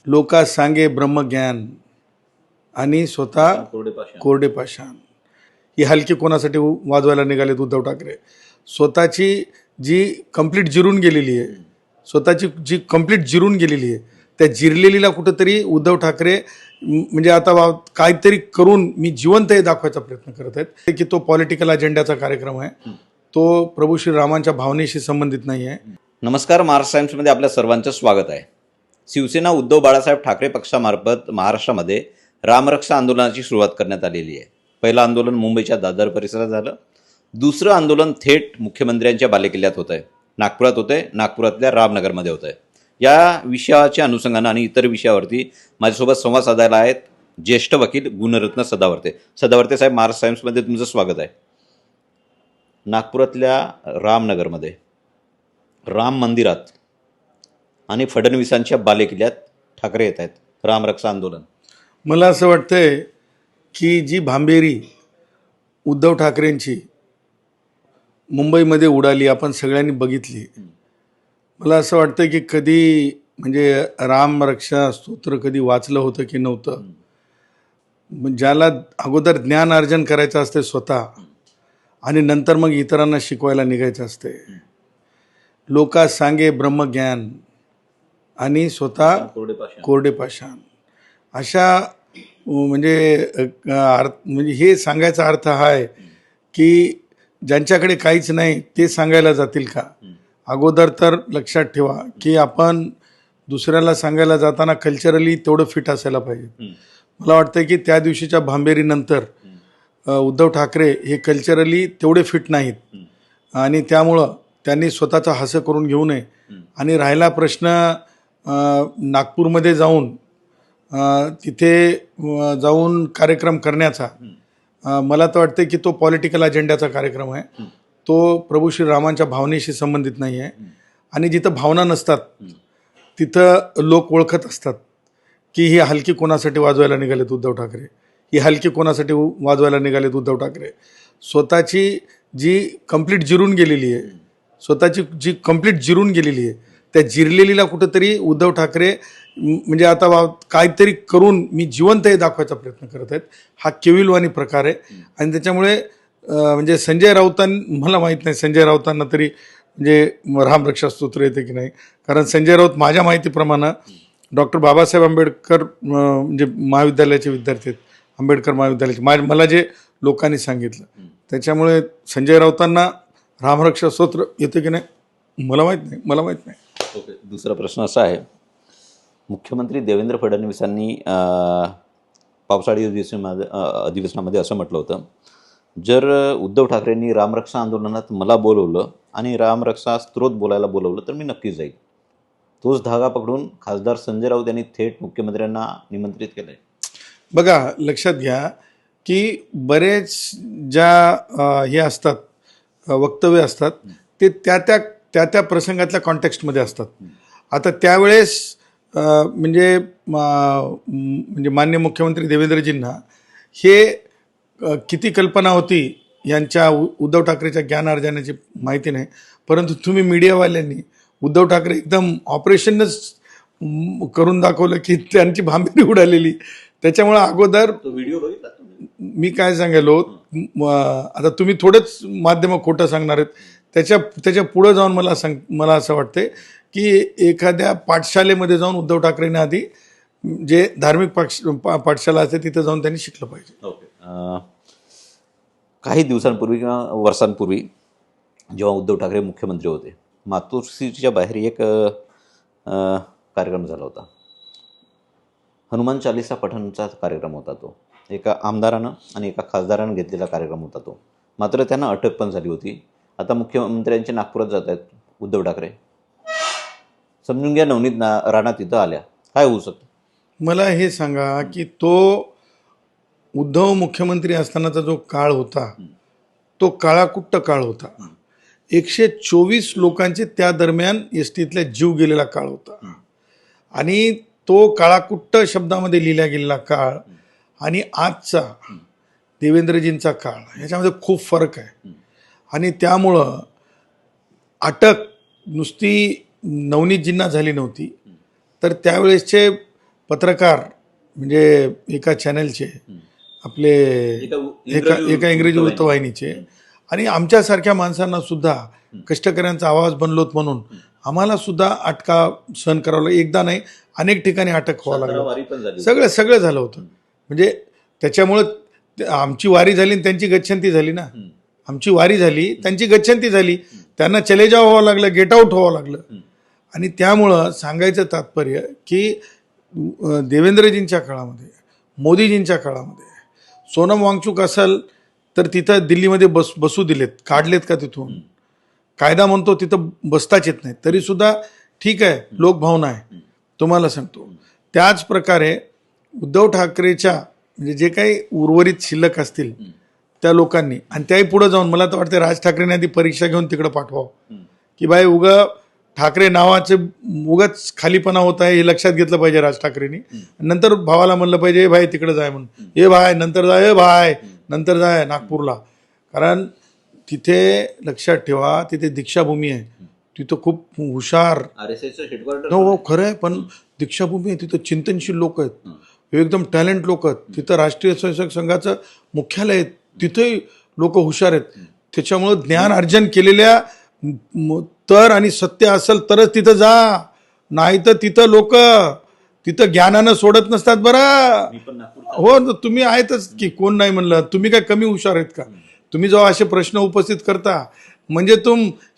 लोका सांगे ब्रह्मज्ञान आणि स्वतः कोरडे पाषाण. ही हलकी कोणासाठी वाजवायला निघालेत उद्धव ठाकरे. स्वतःची जी कंप्लीट जिरून गेलेली आहे, स्वतःची जी कंप्लीट जिरून गेलेली आहे, त्या जिरलेलीला कुठंतरी उद्धव ठाकरे म्हणजे आता काहीतरी करून मी जिवंत हे दाखवायचा प्रयत्न करत आहेत की तो पॉलिटिकल अजेंड्याचा कार्यक्रम आहे, तो प्रभू श्रीरामांच्या भावनेशी संबंधित नाही आहे. नमस्कार, महाराष्ट्र टाइम्समध्ये आपल्या सर्वांचं स्वागत आहे. शिवसेना उद्धव बाळासाहेब ठाकरे पक्षामार्फत महाराष्ट्रामध्ये रामरक्षा आंदोलनाची सुरुवात करण्यात आलेली आहे. पहिलं आंदोलन मुंबईच्या दादर परिसरात झालं. दुसरं आंदोलन थेट मुख्यमंत्र्यांच्या बालेकिल्ल्यात होत आहे, नागपुरात होत आहे, नागपुरातल्या रामनगरमध्ये होत आहे. या विषयाच्या अनुषंगानं आणि इतर विषयावरती माझ्यासोबत संवाद साधायला आहेत ज्येष्ठ वकील गुणरत्न सदावर्ते. सदावर्ते साहेब, महाराष्ट्र टाइम्समध्ये तुमचं स्वागत आहे. नागपुरातल्या रामनगरमध्ये राम मंदिरात आणि फडणवीसांच्या बालेकिल्ल्यात ठाकरे येत आहेत. रामरक्षा आंदोलन. मला असं वाटतंय की जी भांबेरी उद्धव ठाकरेंची मुंबईमध्ये उडाली आपण सगळ्यांनी बघितली. मला असं वाटतं की कधी म्हणजे रामरक्षा स्तोत्र कधी वाचलं होतं की नव्हतं. ज्याला अगोदर ज्ञान अर्जन करायचं असते स्वतः आणि नंतर मग इतरांना शिकवायला निघायचं असते. लोका सांगे ब्रह्मज्ञान आणि स्वतः कोरडे पाषाण. अशा म्हणजे हे सांगायचा अर्थ हा आहे की ज्यांच्याकडे काहीच नाही ते सांगायला जातील का. अगोदर तर लक्षात ठेवा की आपण दुसऱ्याला सांगायला जाताना कल्चरली तेवढं फिट असायला पाहिजे. मला वाटतं की त्या दिवशीच्या भांबेरीनंतर उद्धव ठाकरे हे कल्चरली तेवढे फिट नाहीत आणि त्यामुळं त्यांनी स्वतःचं हास्य करून घेऊ नये. आणि राहिला प्रश्न नागपूरमध्ये जाऊन तिथे जाऊन कार्यक्रम करण्याचा, मला तर वाटतं की तो पॉलिटिकल अजेंड्याचा कार्यक्रम आहे, तो प्रभू श्रीरामांच्या भावनेशी संबंधित नाही आहे. आणि जिथं भावना नसतात तिथं लोक ओळखत असतात की ही हलकी कोणासाठी वाजवायला निघालेत उद्धव ठाकरे. ही हलकी कोणासाठी वाजवायला निघालेत उद्धव ठाकरे. स्वतःची जी कंप्लीट जिरून गेलेली आहे, स्वतःची जी कंप्लीट जिरून गेलेली आहे, त्या जिरलेलीला कुठंतरी उद्धव ठाकरे म्हणजे आता काहीतरी करून मी जिवंत हे दाखवायचा प्रयत्न करत आहेत. हा केविलवाणी प्रकार आहे. आणि त्याच्यामुळे म्हणजे संजय राऊतांना, मला माहीत नाही संजय राऊतांना तरी म्हणजे रामरक्षा स्तोत्र येते की नाही, कारण संजय राऊत माझ्या माहितीप्रमाणे डॉक्टर बाबासाहेब आंबेडकर म्हणजे महाविद्यालयाचे विद्यार्थी आहेत, आंबेडकर महाविद्यालयाचे, मला जे लोकांनी सांगितलं. त्याच्यामुळे संजय राऊतांना रामरक्षा स्तोत्र येते की नाही मला माहीत नाही. ओके, दुसरा प्रश्न असा आहे, मुख्यमंत्री देवेंद्र फडणवीसांनी पावसाळी अधिवेशनामध्ये असं म्हटलं होतं, जर उद्धव ठाकरेंनी रामरक्षा आंदोलनात मला बोलवलं आणि रामरक्षा स्त्रोत बोलायला बोलवलं तर मी नक्कीच जाईल. तोच धागा पकडून खासदार संजय राऊत यांनी थेट मुख्यमंत्र्यांना निमंत्रित केलं आहे. बघा, लक्षात घ्या की बरेच ज्या हे असतात वक्तव्य असतात ते त्या प्रसंगातल्या कॉन्टेक्स्टमध्ये असतात. आता त्यावेळेस म्हणजे माननीय मुख्यमंत्री देवेंद्रजींना हे किती कल्पना होती यांच्या उद्धव ठाकरेच्या ज्ञान अर्जनाची माहिती नाही, परंतु तुम्ही मीडियावाल्यांनी उद्धव ठाकरे एकदम ऑपरेशनच करून दाखवलं की त्यांची भांबेरी उडालेली. त्याच्यामुळे अगोदर व्हिडिओ बघितला मी काय सांगायलो, आता तुम्ही थोडंच माध्यमं खोटं सांगणार आहेत. त्याच्या पुढं जाऊन मला असं वाटतंय की एखाद्या पाठशालेमध्ये जाऊन उद्धव ठाकरेंना आधी जे धार्मिक पाठशाला असते तिथं जाऊन त्यांनी शिकलं पाहिजे. ओके, काही दिवसांपूर्वी किंवा वर्षांपूर्वी जेव्हा उद्धव ठाकरे मुख्यमंत्री होते, मातोश्रीच्या बाहेर एक कार्यक्रम झाला होता. हनुमान चालीसा पठणचा कार्यक्रम होता. तो एका आमदारानं आणि एका खासदारानं घेतलेला कार्यक्रम होता तो. मात्र त्यांना अटक पण झाली होती. आता मुख्यमंत्र्यांचे नागपुरात जात आहेत उद्धव ठाकरे. समजून घ्या नवनीत राणा तिथं आल्या, काय होऊ शकतं? मला हे सांगा की तो उद्धव मुख्यमंत्री असतानाचा जो काळ होता तो काळाकुट्ट काळ होता. 124 लोकांचे त्या दरम्यान एसटीतल्या जीव गेलेला काळ होता. आणि तो काळाकुट्ट शब्दामध्ये लिहिला गेलेला काळ आणि आजचा देवेंद्रजींचा काळ ह्याच्यामध्ये खूप फरक आहे. आणि त्यामुळं अटक नुसती नवनीतजींना झाली नव्हती, तर त्यावेळेसचे पत्रकार म्हणजे एका चॅनलचे आपले एका इंग्रजी वृत्तवाहिनीचे आणि आमच्यासारख्या माणसांना सुद्धा कष्टकऱ्यांचा आवाज बनलोत म्हणून आम्हाला सुद्धा अटका सहन करावा लागला. एकदा नाही, अनेक ठिकाणी अटक व्हावं लागलं. सगळं झालं होतं. म्हणजे त्याच्यामुळं आमची वारी झाली आणि त्यांची गच्छंती झाली ना. आमची वारी झाली, त्यांची गच्छंती झाली, त्यांना चले जावं व्हावं लागलं, गेट आऊट व्हावं लागलं. आणि त्यामुळं सांगायचं तात्पर्य की देवेंद्रजींच्या काळामध्ये, मोदीजींच्या काळामध्ये सोनम वांगचूक असेल तर तिथं दिल्लीमध्ये बसू दिलेत, काढलेत का तिथून? कायदा म्हणतो तिथं बसताच येत नाही, तरीसुद्धा ठीक आहे, लोकभावना आहे. तुम्हाला सांगतो त्याच प्रकारे उद्धव ठाकरेच्या म्हणजे जे काही उर्वरित शिल्लक असतील त्या लोकांनी, आणि त्याही पुढे जाऊन मला तर वाटतं राज ठाकरेंनी आधी परीक्षा घेऊन तिकडं पाठवावं की बाई ठाकरे नावाचे उगाच खालीपणा होत आहे हे लक्षात घेतलं पाहिजे राज ठाकरेंनी. नंतर भावाला म्हणलं पाहिजे हे भाई तिकडे जाय म्हणून, हे भाय नंतर जाय, हे भाय नंतर जाय नागपूरला. कारण तिथे लक्षात ठेवा, तिथे दीक्षाभूमी आहे, तिथं खूप हुशार हो खरं आहे, पण दीक्षाभूमी आहे, तिथं चिंतनशील लोक आहेत, एकदम टॅलेंट लोक आहेत. तिथं राष्ट्रीय स्वयंसेवक संघाचं मुख्यालय आहे, तिथेही लोक हुशार आहेत. त्याच्यामुळं ज्ञान अर्जन केलेल्या तर आणि सत्य असेल तरच तिथं जा, नाही तर तिथं लोक तिथं ज्ञानानं सोडत नसतात. बरं हो, तुम्ही आहेतच की, कोण नाही म्हणलं. तुम्ही काय कमी हुशार आहेत का? तुम्ही जेव्हा असे प्रश्न उपस्थित करता म्हणजे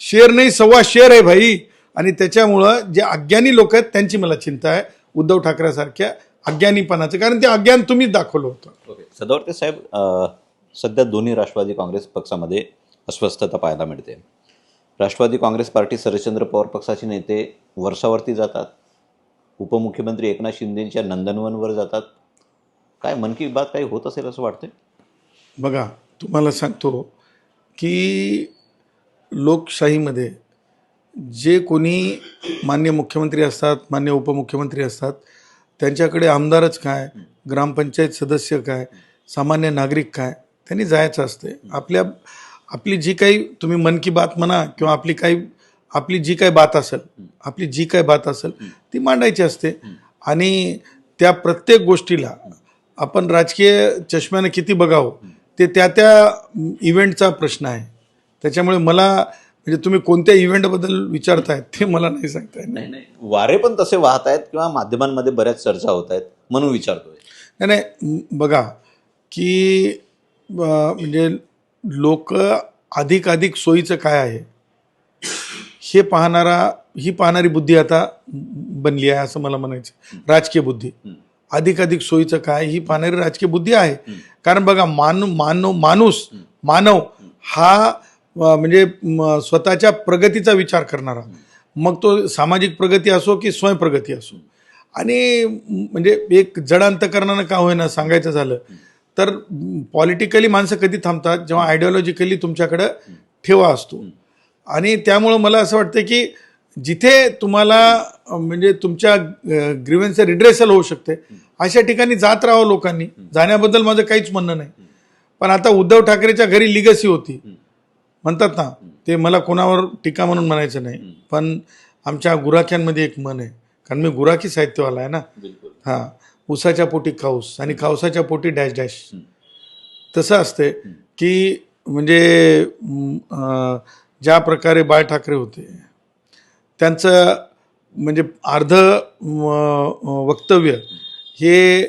शेर नाही सव्वा शेर आहे भाई. आणि त्याच्यामुळं जे अज्ञानी लोक आहेत त्यांची मला चिंता आहे, उद्धव ठाकरेसारख्या अज्ञानीपणाचं. कारण ते अज्ञान तुम्हीच दाखवलं होतं. सदावर्ते साहेब, सध्या दोन्ही राष्ट्रवादी काँग्रेस पक्षामध्ये अस्वस्थता पाहायला मिळते. राष्ट्रवादी काँग्रेस पार्टी शरदचंद्र पवार पक्षाचे नेते वर्षावरती जातात, उपमुख्यमंत्री एकनाथ शिंदेच्या नंदनवनवर जातात. काय मन की बात काही होत असेल असं वाटतंय? बघा, तुम्हाला सांगतो की लोकशाहीमध्ये जे कोणी मान्य मुख्यमंत्री असतात, मान्य उपमुख्यमंत्री असतात, त्यांच्याकडे आमदारच काय, ग्रामपंचायत सदस्य काय, सामान्य नागरिक काय, त्यांनी जायचं असते. आपली जी काही तुम्ही मन की बात म्हणा किंवा आपली जी काही बात असेल ती मांडायची असते. आणि त्या प्रत्येक गोष्टीला आपण राजकीय चष्म्यानं किती बघावं ते त्या इव्हेंटचा प्रश्न आहे. त्याच्यामुळे मला म्हणजे तुम्ही कोणत्या इव्हेंटबद्दल विचारताय ते मला नाही सांगता येत. नाही, वारे पण तसे वाहत आहेत किंवा माध्यमांमध्ये बऱ्याच चर्चा होत आहेत म्हणून विचारतोय. नाही, बघा की म्हणजे लोक अधिक सोयीचं काय आहे ही पाहणारी बुद्धी आता बनली आहे असं मला म्हणायचं. राजकीय बुद्धी अधिक सोयीचं काय ही पाहणारी राजकीय बुद्धी आहे. कारण बघा, मानव हा म्हणजे स्वतःच्या प्रगतीचा विचार करणारा, मग तो सामाजिक प्रगती असो की स्वयंप्रगती असो. आणि म्हणजे एक जड अंतकरणानं का होईना सांगायचं झालं तर पॉलिटिकली माणसं कधी थांबतात जेव्हा आयडिओलॉजिकली तुमच्याकडं ठेवा असतो. आणि त्यामुळं मला असं वाटतं की जिथे तुम्हाला म्हणजे तुमच्या ग्रीव्हन्सचं रिड्रेसल होऊ शकते अशा ठिकाणी जात राहावं लोकांनी. जाण्याबद्दल माझं काहीच म्हणणं नाही. पण आता उद्धव ठाकरेच्या घरी लिगसी होती म्हणतात ना, ते मला कोणावर टीका म्हणून म्हणायचं नाही, पण आमच्या गुराख्यांमध्ये एक मन आहे, कारण मी गुराखी साहित्यवाला आहे ना. हां, उसाच्या पोटी काऊस आणि कावसाच्या पोटी डॅश डॅश. तसं असते की म्हणजे ज्या प्रकारे बाळ ठाकरे होते त्यांचं म्हणजे अर्ध वक्तव्य हे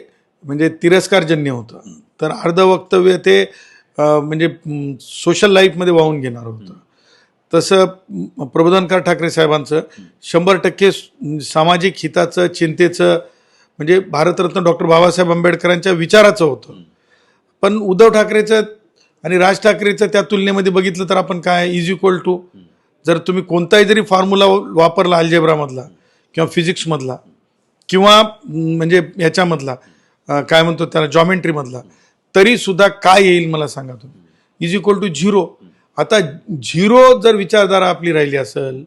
म्हणजे तिरस्कारजन्य होतं, तर अर्ध वक्तव्य ते म्हणजे सोशल लाईफमध्ये वाहून घेणार होतं. तसं प्रबोधनकार ठाकरे साहेबांचं 100% सामाजिक हिताचं, चिंतेचं म्हणजे भारतरत्न डॉक्टर बाबासाहेब आंबेडकरांच्या विचाराचं होतं. पण उद्धव ठाकरेचं आणि राज ठाकरेचं त्या तुलनेमध्ये बघितलं तर आपण काय इज इक्वल टू, जर तुम्ही कोणताही जरी फॉर्म्युला वापरला अल्जेब्रामधला किंवा फिजिक्समधला किंवा म्हणजे ह्याच्यामधला काय म्हणतो त्याला जॉमेट्रीमधला, तरीसुद्धा काय येईल मला सांगा तुम्ही, इज इक्वल टू 0. आता 0 जर विचारधारा आपली राहिली असेल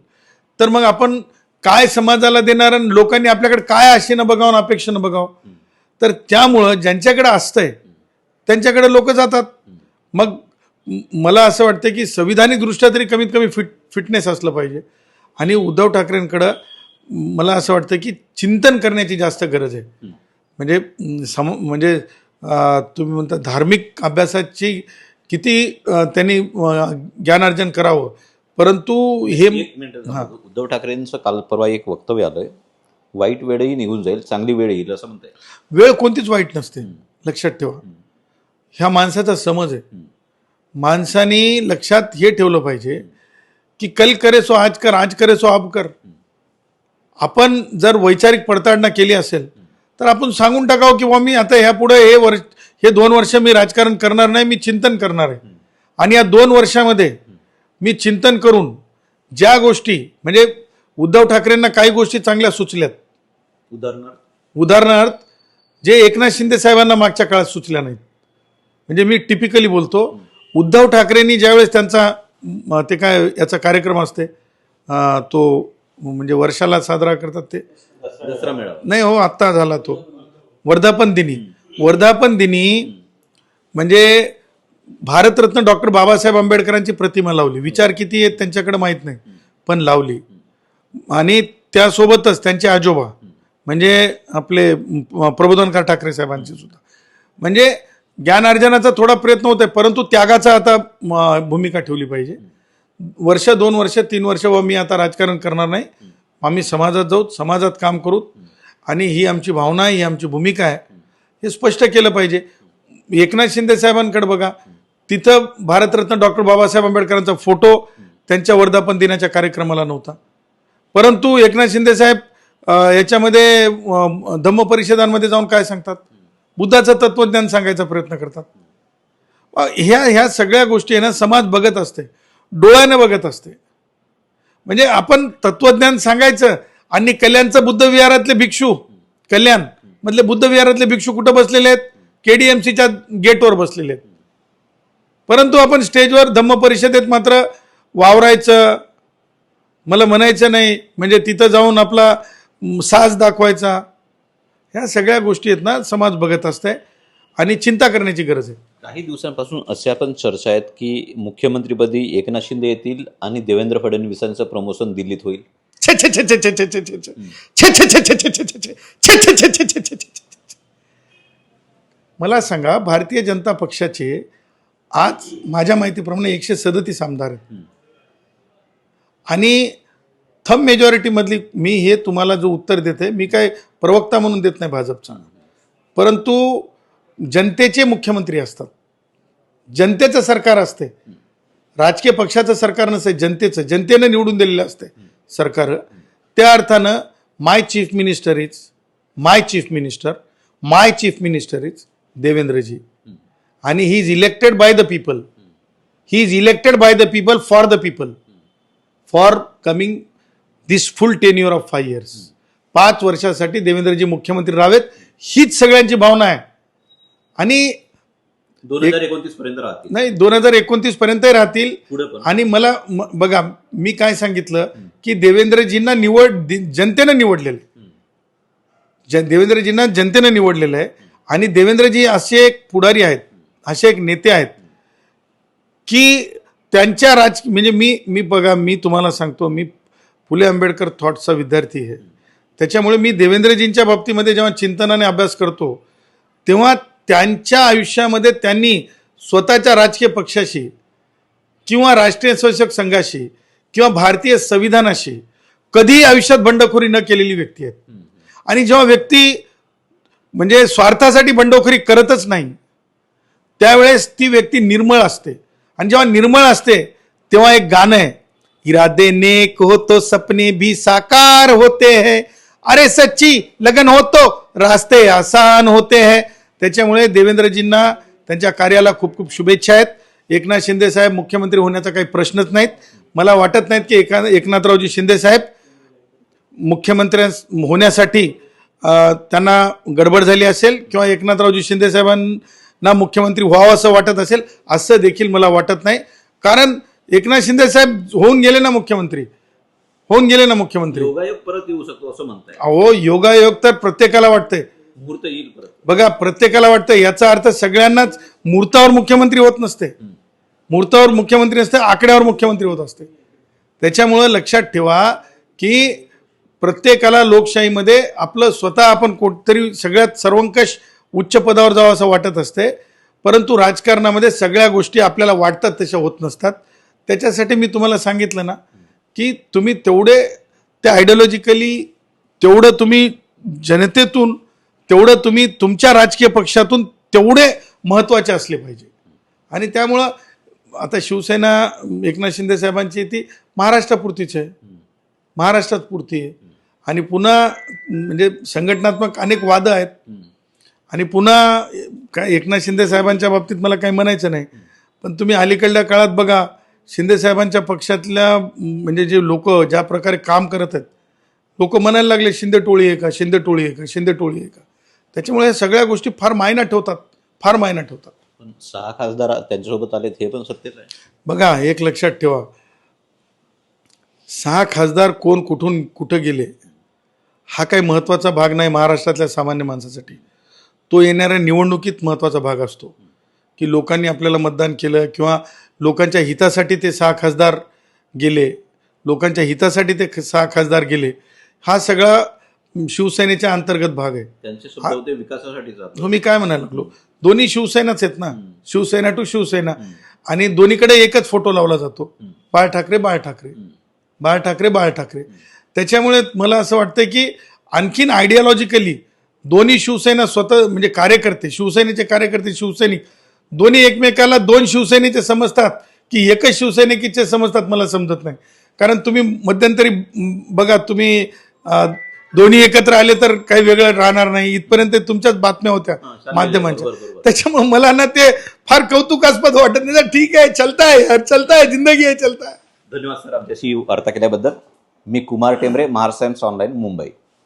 तर मग आपण काय समाजाला देणार आणि लोकांनी आपल्याकडे काय आशेनं बघावं अपेक्षेनं बघावं. तर त्यामुळं ज्यांच्याकडे असतंय त्यांच्याकडे लोक जातात. मग मला असं वाटतं की संविधानिक दृष्ट्या तरी कमीत कमी फिटनेस असलं पाहिजे. आणि उद्धव ठाकरेंकडं मला असं वाटतं की चिंतन करण्याची जास्त गरज आहे. म्हणजे म्हणजे तुम्ही म्हणता धार्मिक अभ्यासाची किती त्यांनी ज्ञानार्जन करावं, परंतु हे एक मिनिट उद्धव ठाकरेंचं काल परवा एक वक्तव्य आलंय, वाईट वेळही निघून जाईल, चांगली वेळ येईल असं म्हणताय. वेळ कोणतीच वाईट नसते, लक्षात ठेवा. ह्या माणसाचा समज आहे. माणसाने लक्षात हे ठेवलं पाहिजे की कल करे सो आज कर, आज करे सो अब कर. आपण जर वैचारिक पडताळणा केली असेल तर आपण सांगून टाकावं किंवा मी आता ह्यापुढे हे 2 वर्ष मी राजकारण करणार नाही, मी चिंतन करणार आहे. आणि या 2 वर्षामध्ये मी चिंतन करून ज्या गोष्टी, म्हणजे उद्धव ठाकरेंना काही गोष्टी चांगल्या सुचल्यात, उदाहरणार्थ जे एकनाथ शिंदे साहेबांना मागच्या काळात सुचल्या नाहीत. म्हणजे मी टिपिकली बोलतो, उद्धव ठाकरेंनी ज्यावेळेस त्यांचा ते काय याचा कार्यक्रम असते तो म्हणजे वर्षाला साजरा करतात ते दसरा मेळावा नाही हो, आत्ता झाला तो वर्धापन दिनी म्हणजे भारतरत्न डॉक्टर बाबासाहेब आंबेडकरांची प्रतिमा लावली. विचार किती आहेत त्यांच्याकडे माहीत नाही, पण लावली. आणि त्यासोबतच त्यांचे आजोबा म्हणजे आपले प्रबोधनकार ठाकरे साहेबांची सुद्धा, म्हणजे ज्ञानार्जनाचा थोडा प्रयत्न होत आहे, परंतु त्यागाचा आता भूमिका ठेवली पाहिजे. 1, 2 वर्ष 3 वर्ष मी आता राजकारण करणार नाही, आम्ही समाजात जाऊ, समाजात काम करू, आणि ही आमची भावना आहे, ही आमची भूमिका आहे, हे स्पष्ट केलं पाहिजे. एकनाथ शिंदे साहेबांकडे बघा, तिथं भारतरत्न डॉक्टर बाबासाहेब आंबेडकरांचा फोटो त्यांच्या वर्धापन दिनाच्या कार्यक्रमाला नव्हता, परंतु एकनाथ शिंदे साहेब याच्यामध्ये धम्म परिषदांमध्ये जाऊन काय सांगतात, बुद्धाचं तत्वज्ञान सांगायचा प्रयत्न करतात. ह्या सगळ्या गोष्टी आहे ना, समाज बघत असते, डोळ्याने बघत असते. म्हणजे आपण तत्वज्ञान सांगायचं आणि कल्याणचं बुद्ध विहारातले भिक्षू, कल्याण मधले बुद्ध विहारातले भिक्षू कुठं बसलेले आहेत, KDMCच्या गेटवर बसलेले आहेत. परंतु आपण स्टेजवर धम्म परिषदेत मात्र वावरायचं, मला म्हणायचं नाही, म्हणजे तिथं जाऊन आपला साज दाखवायचा. ह्या सगळ्या गोष्टी आहेत ना, समाज बघत असते आणि चिंता करण्याची गरज आहे. काही दिवसांपासून अशा पण चर्चा आहेत की मुख्यमंत्रीपदी एकनाथ शिंदे येतील आणि देवेंद्र फडणवीसांचं प्रमोशन दिल्लीत होईल. मला सांगा, भारतीय जनता पक्षाचे आज माझ्या माहितीप्रमाणे 137 आमदार आहेत आणि थंब मेजॉरिटीमधली, मी हे तुम्हाला जो उत्तर देते, मी काय प्रवक्ता म्हणून देत नाही भाजपचा, परंतु जनतेचे मुख्यमंत्री असतात, जनतेचं सरकार असते, राजकीय पक्षाचं सरकार नसते, जनतेचं, जनतेने निवडून दिलेलं असते सरकार. त्या अर्थानं माय चीफ मिनिस्टर इज देवेंद्रजी, आणि he is elected by the people, for the people, for coming this full tenure of 5 years. 5 वर्षासाठी देवेंद्रजी मुख्यमंत्री राहावेत, हीच सगळ्यांची भावना आहे. आणि 2029 पर्यंत राहतील, नाही 2029 पर्यंत राहतील. आणि मला बघा, मी काय सांगितलं की देवेंद्रजींना जनतेनं निवडलेलं आहे, देवेंद्रजींना जनतेनं निवडलेलं आहे. आणि देवेंद्रजी असे एक पुढारी आहेत, असे एक नेते आहेत की त्यांच्या म्हणजे मी बघा, मी तुम्हाला सांगतो, मी फुले आंबेडकर थॉट्सचा विद्यार्थी आहे, त्याच्यामुळे मी देवेंद्रजींच्या बाबतीमध्ये जेव्हा चिंतनाने अभ्यास करतो तेव्हा त्यांच्या आयुष्यामध्ये त्यांनी स्वतःच्या राजकीय पक्षाशी किंवा राष्ट्रीय स्वयंसेवक संघाशी किंवा भारतीय संविधानाशी कधीही आयुष्यात बंडखोरी न केलेली व्यक्ती आहेत. आणि जेव्हा व्यक्ती म्हणजे स्वार्थासाठी बंडखोरी करतच नाही त्यावेळेस ती व्यक्ती निर्मळ असते. आणि जेव्हा निर्मळ असते तेव्हा एक गाणं आहे, इरादे नेक हो तो सपने भी साकार होते हैं, अरे सच्ची लगन हो तो रास्ते आसान होते हैं. त्याच्यामुळे देवेंद्रजींना त्यांच्या कार्याला खूप खूप शुभेच्छा आहेत. एकनाथ शिंदे साहेब मुख्यमंत्री होण्याचा काही प्रश्नच नाहीत. मला वाटत नाहीत की एकनाथरावजी शिंदे साहेब मुख्यमंत्री होण्यासाठी त्यांना गडबड झाली असेल किंवा एकनाथरावजी शिंदे साहेबांना मुख्यमंत्री व्हावं असं वाटत असेल, असं देखील मला वाटत नाही. कारण एकनाथ शिंदे साहेब होऊन गेले ना मुख्यमंत्री. योगायोग परत येऊ शकतो असं म्हणताय. अहो, योगायोग तर प्रत्येकाला वाटतंय, मुहूर्त येईल परत. बघा, प्रत्येकाला वाटतं. याचा अर्थ सगळ्यांनाच मुहूर्तावर मुख्यमंत्री होत नसते, मुहूर्तावर मुख्यमंत्री नसते, आकड्यावर मुख्यमंत्री होत असते. त्याच्यामुळं लक्षात ठेवा की प्रत्येकाला लोकशाहीमध्ये आपलं स्वतः आपण कोणतरी सगळ्यात सर्वंकष उच्च पदावर जावं असं वाटत असते, परंतु राजकारणामध्ये सगळ्या गोष्टी आपल्याला वाटतात तशा होत नसतात. त्याच्यासाठी मी तुम्हाला सांगितलं ना की तुम्ही तेवढे त्या आयडिओलॉजिकली तेवढं तुम्ही जनतेतून तेवढं तुम्ही तुमच्या राजकीय पक्षातून तेवढे महत्त्वाचे असले पाहिजे. आणि त्यामुळं आता शिवसेना एकनाथ शिंदे साहेबांची ती महाराष्ट्रापुरतीच आहे, महाराष्ट्रात पुरती आहे. आणि पुन्हा म्हणजे संघटनात्मक अनेक वाद आहेत. आणि पुन्हा काय एकनाथ शिंदे साहेबांच्या बाबतीत मला काही म्हणायचं नाही, पण तुम्ही अलीकडल्या काळात बघा शिंदे साहेबांच्या पक्षातल्या म्हणजे जे लोक ज्या प्रकारे काम करत आहेत, लोक म्हणायला लागले शिंदे टोळी आहे का, शिंदे टोळी आहे का, शिंदे टोळी आहे का. त्याच्यामुळे या सगळ्या गोष्टी फार मायना ठेवतात, फार मायना ठेवतात. पण 6 खासदार त्यांच्यासोबत आलेत हे पण सत्यच आहे. बघा एक लक्षात ठेवा, 6 खासदार कोण कुठून कुठं गेले हा काही महत्त्वाचा भाग नाही महाराष्ट्रातल्या सामान्य माणसासाठी. तो येणाऱ्या निवडणुकीत महत्त्वाचा भाग असतो की लोकांनी आपल्याला मतदान केलं किंवा लोकांच्या हितासाठी ते 6 खासदार गेले, लोकांच्या हितासाठी ते 6 खासदार गेले. हा सगळा शिवसेनेच्या अंतर्गत भाग आहे. त्यांचे सुद्धा होते विकासासाठी जात. हो, मी काय म्हणायला लागलो, दोन्ही शिवसेनाच आहेत ना, शिवसेना टू शिवसेना. आणि दोन्हीकडे एकच फोटो लावला जातो, बाळ ठाकरे बाळ ठाकरे, बाळ ठाकरे बाळ ठाकरे. त्याच्यामुळे मला असं वाटतं की आणखीन आयडिओलॉजिकली दोन्ही शिवसेना स्वतः म्हणजे कार्यकर्ते, शिवसेनेचे कार्यकर्ते शिवसैनिक दोन्ही एकमेकाला दोन शिवसेनेचे समजतात की एकच शिवसैनिकीचे समजतात मला समजत नाही. कारण तुम्ही मध्यंतरी बघा, तुम्ही दोन्ही एकत्र आले तर काही वेगळं राहणार नाही इथपर्यंत तुमच्याच बातम्या होत्या माध्यमांच्या. त्याच्यामुळे मला ना ते फार कौतुकास्पद वाटत नाही. ठीक आहे, चलता है यार, चलता है, जिंदगी आहे, चलता है. धन्यवाद सर आमच्याशी वार्ता केल्याबद्दल. मी कुमार टेंबरे, महाराष्ट्र टाइम्स ऑनलाईन, मुंबई.